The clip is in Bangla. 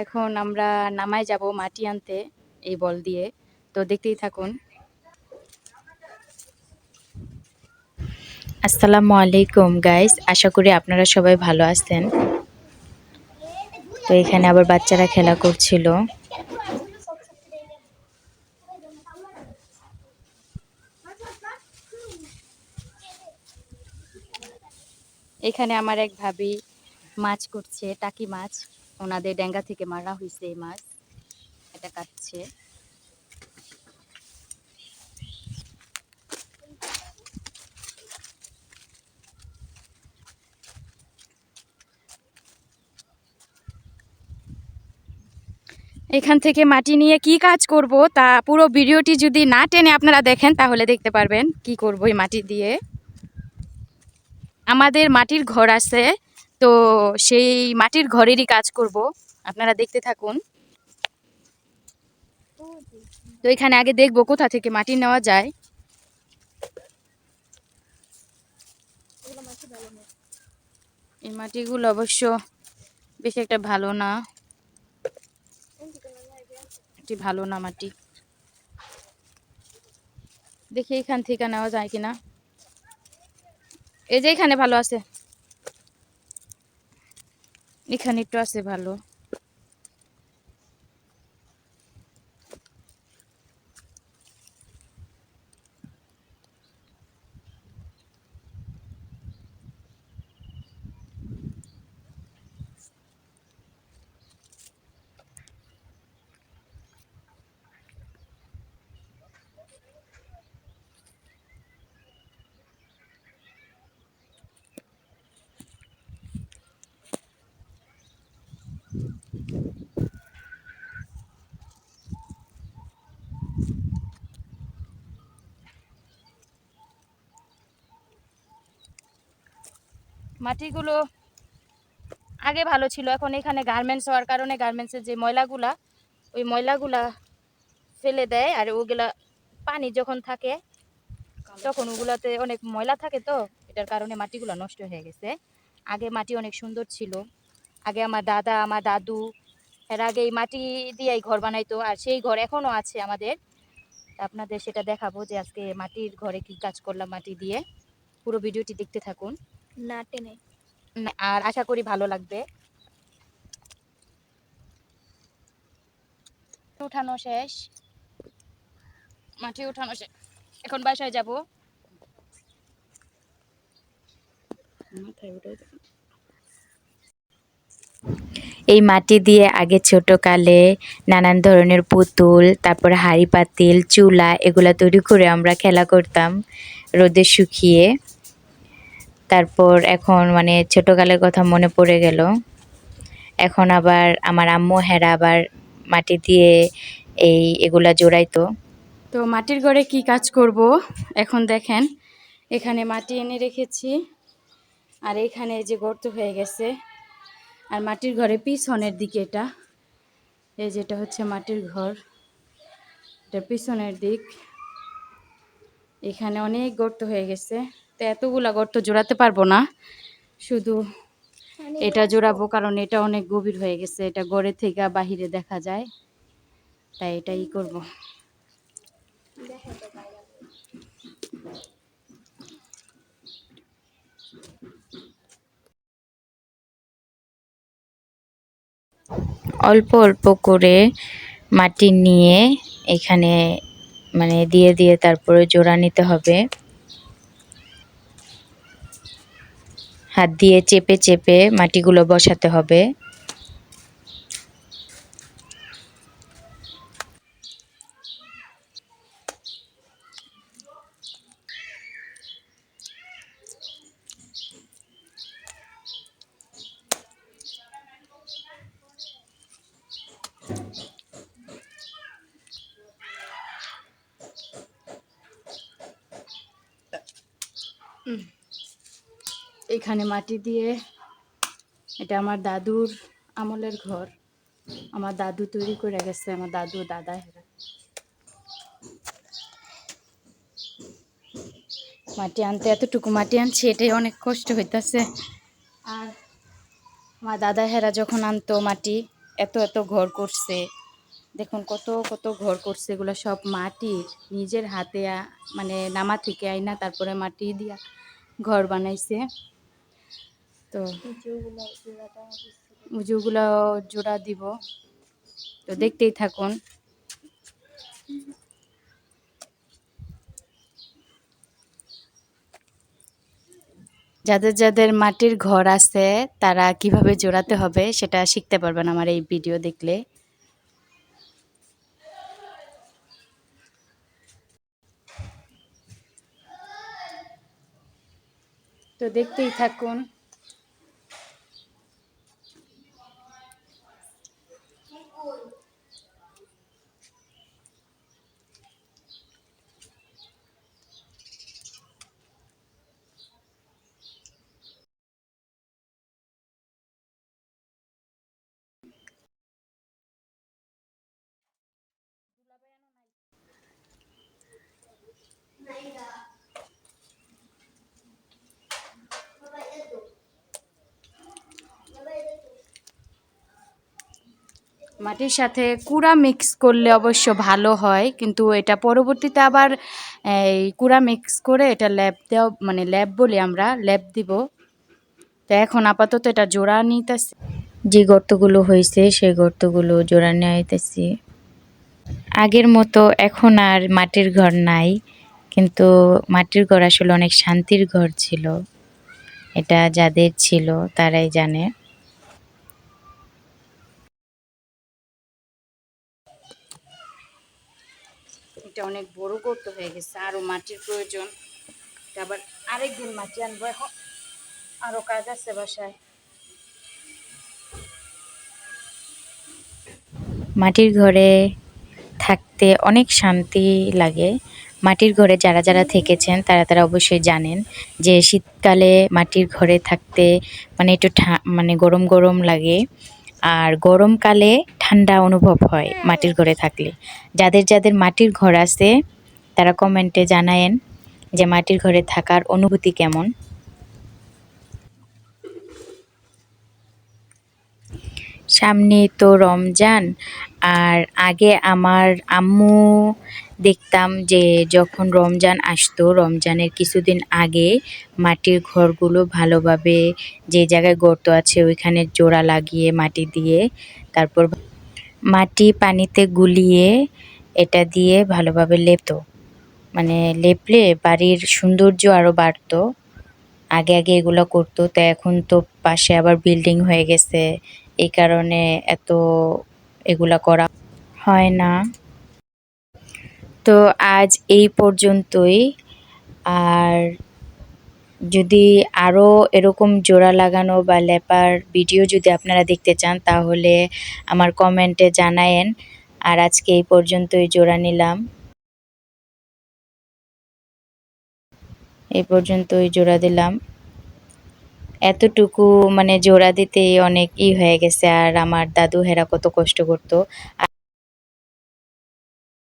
এখন আমরা নামায় যাব মাটি আনতে এই বল দিয়ে, তো দেখতেই থাকুন। আসসালামু আলাইকুম গাইস, আশা করি আপনারা সবাই ভালো আছেন। তো এখানে আবার বাচ্চারা খেলা করছিল। এখানে আমার এক ভাবি মাছ করছে, টাকি মাছ। ওনাদের ডেঙ্গা থেকে মারা হয়েছে এই মাছ, এটা কাটছে। এখান থেকে মাটি নিয়ে কি কাজ করব তা পুরো ভিডিওটি যদি না টেনে আপনারা দেখেন তাহলে দেখতে পারবেন কি করব এই মাটি দিয়ে। আমাদের মাটির ঘর আছে, তো সেই মাটির ঘরেরই কাজ করব, আপনারা দেখতে থাকুন। তো এখানে আগে দেখব কোথা থেকে মাটি নেওয়া যায়। এই মাটিগুলো অবশ্য বেশি একটা ভালো না, এটি ভালো না মাটি। দেখি এখান থেকে নেওয়া যায় কিনা। এই যে এখানে ভালো আছে, এখানে একটু আছে ভালো। মাটিগুলো আগে ভালো ছিল, এখন এখানে গার্মেন্টস হওয়ার কারণে গার্মেন্টসের যে ময়লাগুলা, ওই ময়লাগুলা ফেলে দেয়। আর ওগুলা পানি যখন থাকে তখন ওগুলাতে অনেক ময়লা থাকে, তো এটার কারণে মাটিগুলো নষ্ট হয়ে গেছে। আগে মাটি অনেক সুন্দর ছিল। আগে আমার দাদা আমার দাদু এর আগে এই মাটি দিয়েই ঘর বানাইতো, আর সেই ঘর এখনো আছে আমাদের। আপনাদের সেটা দেখাবো যে আজকে মাটির ঘরে কি কাজ করলাম মাটি দিয়ে। পুরো ভিডিওটি দেখতে থাকুন না টেনে, আর আশা করি ভালো লাগবে। উঠানো শেষ, মাটি উঠানো শেষ, এখন বাসায় যাব। এই মাটি দিয়ে আগে ছোটকালে নানান ধরনের পুতুল, তারপর হাঁড়ি পাতিল, চুলা এগুলা তৈরি করে আমরা খেলা করতাম রোদে শুকিয়ে। তারপর এখন মানে ছোটকালের কথা মনে পড়ে গেল। এখন আবার আমার আম্মু হেরা আবার মাটি দিয়ে এগুলা জোড়াইতো। তো মাটির ঘরে কি কাজ করব এখন দেখেন। এখানে মাটি এনে রেখেছি, আর এখানে যে গর্ত হয়ে গেছে। আর মাটির ঘরে পিছনের দিকে এটা, এই যেটা হচ্ছে মাটির ঘর, এটা পিছনের দিক। এখানে অনেক গর্ত হয়ে গেছে, তো এতগুলা গর্ত জোড়াতে পারবো না, শুধু এটা জোড়াবো কারণ এটা অনেক গভীর হয়ে গেছে, এটা গড়ে থেকে বাহিরে দেখা যায়, তাই এটাই করব। অল্প অল্প করে মাটি নিয়ে এখানে মানে দিয়ে দিয়ে তারপরে জোড়া নিতে হবে। হাত দিয়ে চেপে চেপে মাটিগুলো বসাতে হবে। এখানে মাটি দিয়ে, এটা আমার দাদুর আমলের ঘর, আমার দাদু তৈরি করে গেছে, আমার দাদু দাদা হেরা। মাটি আনতে এতটুকু মাটি আনছি, এটাই অনেক কষ্ট হইতেছে। আর আমার দাদা হেরা যখন আনতো মাটি এত এত ঘর করছে, দেখুন কত কত ঘর করছে, এগুলো সব মাটির, নিজের হাতে মানে নামা থেকে আইনা তারপরে মাটি দিয়া ঘর বানাইছে। তো উঁচুগুলো জোড়া দিব, তো দেখতেই থাকুন। যাদের যাদের মাটির ঘর আছে তারা কিভাবে জোড়াতে হবে সেটা শিখতে পারবেন আমার এই ভিডিও দেখলে। তো দেখতেই থাকুন। মাটির সাথে কুড়া মিক্স করলে অবশ্য ভালো হয়, কিন্তু এটা পরবর্তীতে আবার এই কুড়া মিক্স করে এটা ল্যাপ দেওয়া, মানে ল্যাপ বলি আমরা, ল্যাপ দিব। তো এখন আপাতত এটা জোড়া নিতেছি। যে গর্তগুলো হয়েছে সেই গর্তগুলো জোড়া নিতেছি। আগের মতো এখন আর মাটির ঘর নাই, কিন্তু মাটির ঘর আসলে অনেক শান্তির ঘর ছিল। এটা যাদের ছিল তারাই জানে। এটা অনেক বড় গর্ত হয়ে গেছে, আরো মাটির প্রয়োজন। আবার আরেকদিন মাটি আনবো, এখন আরো কাজ আছে বাসায়। মাটির ঘরে থাকতে অনেক শান্তি লাগে। মাটির ঘরে যারা যারা থেকেছেন তারা তারা অবশ্যই জানেন যে শীতকালে মাটির ঘরে থাকতে মানে একটু মানে গরম গরম লাগে, আর গরমকালে ঠান্ডা অনুভব হয় মাটির ঘরে থাকলে। যাদের যাদের মাটির ঘর আছে তারা কমেন্টে জানায়েন যে মাটির ঘরে থাকার অনুভূতি কেমন। সামনেই তো রমজান, আর আগে আমার আম্মু দেখতাম যে যখন রমজান আসতো রমজানের কিছুদিন আগে মাটির ঘরগুলো ভালোভাবে, যে জায়গায় গর্ত আছে ওইখানে জোড়া লাগিয়ে মাটি দিয়ে তারপর মাটি পানিতে গুলিয়ে এটা দিয়ে ভালোভাবে লেপতো, মানে লেপলে বাড়ির সৌন্দর্য আরও বাড়তো। আগে আগে এগুলো করতো, তো এখন তো পাশে আবার বিল্ডিং হয়ে গেছে, এই কারণে এত এগুলা করা হয় না। তো আজ এই পর্যন্তই। আর যদি আরও এরকম জোড়া লাগানো বা লেপার ভিডিও যদি আপনারা দেখতে চান তাহলে আমার কমেন্টে জানায়েন। আর আজকে এই পর্যন্তই, জোড়া নিলাম, এই পর্যন্তই জোড়া দিলাম। এতটুকু মানে জোড়া দিতেই অনেক হয়ে গেছে, আর আমার দাদু হেরা কত কষ্ট করতো।